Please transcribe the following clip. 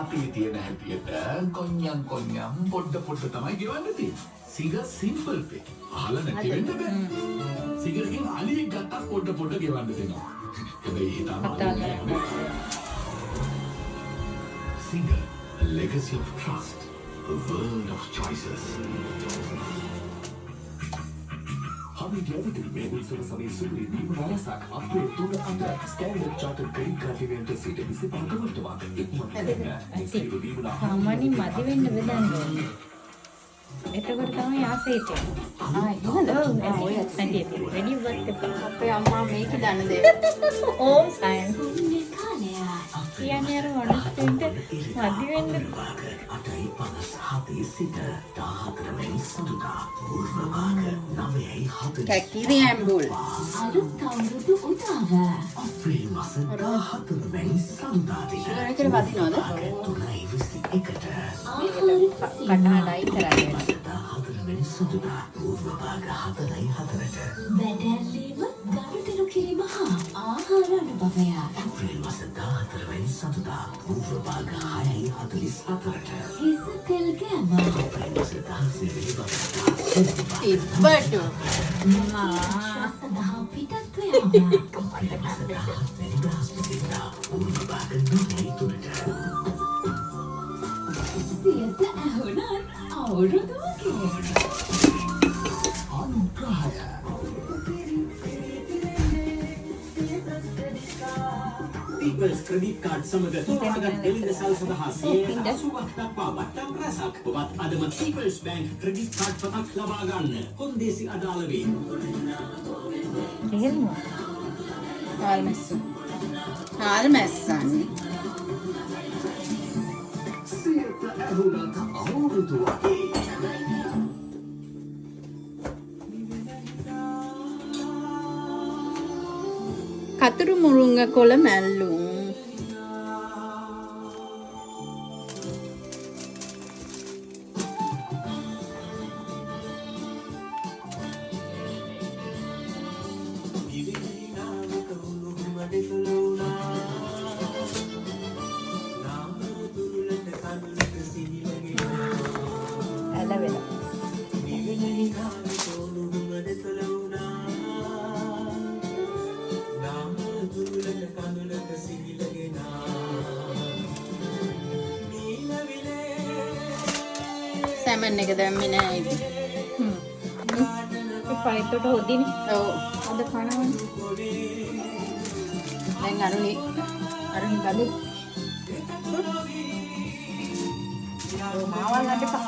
අතේ තියෙන හැටියට කොඤ්ඤම් පොඩ තමයි ගෙවන්න තියෙන්නේ. සිග සිම්පල් පේ. අහලා නැති වෙන්න බෑ. සිගරකින් අලියෙක් ගත්තා පොඩ ගෙවන්න දෙනවා. හැබැයි හිතන්න සිග a legacy of trust, a world of choices. हमें ग्रेविटी में उत्सव समय सुबह नीम वाला साख अपने तुम अंदर standard chartered credit card event से से पहुंचवा सामान्य මදි වෙන්න බෙදන්නේ. එතකොට තමයි ආසෙ හිතෙන්නේ. ඔව් ඇටි රෙඩි වත් අපේ අම්මා මේක දන්න දේ. ඕම් සයන්. කියන්නේ අර මොනස්ටෙන්ට මදි වෙන්න. 8:57 සිට 14 වෙනි සඳුදා පූර්ව භාග 9:40 කැකිරි ඇම්බුල් අලුත් අවුරුදු උදාව අප්‍රේල් මාස 14 වෙනි සඳුදා දින ඉවරකට වදිනවද? 3:21ට කටහඬයි කරන්නේ. 14 වෙනි සඳුදා පූර්ව භාග 4:04ට වැඩැල්ලීම ගනුදෙනු කිරීම හා ආහාර අනුභවය අප්‍රේල් මාස 14 වෙනි සඳුදා පූර්ව භාග 6:44ට හිස තෙල් ගෑම අප්‍රේල් මාස 16 වෙනි බදාදා තිබ්බට සඳහා පිටත්ව යාම අප්‍රේල් මාස 17 වෙනි බ්‍රහස්පතින්දා පූර්ව භාග 9:03ට සියත ඇහුණත් අවුරුදු වගේ අනුග්‍රහය People's Credit Card සමග තෝරාගත් දෙලින්ද සල් සඳහා 80ක් දක්වා වටම් රැසක් ඔබත් අදම People's Bank Credit Card පතක් ලබා ගන්න. කොන්දේසි අදාළ වේ. එහෙම. හාල් මැස්සන් සියත ඇහුණත් අවුරුදු වගේ කතුරු මුරුංග කොළ මැල්ලුම් ඇලවෙලා. සැමන් එක දැම්මේ නෑ ඉතින්. ඒ පයිතට හොදිනේ. ඔව් අද කනවනේ. දැන් අරුණි බඳු මාවල් නැටපා.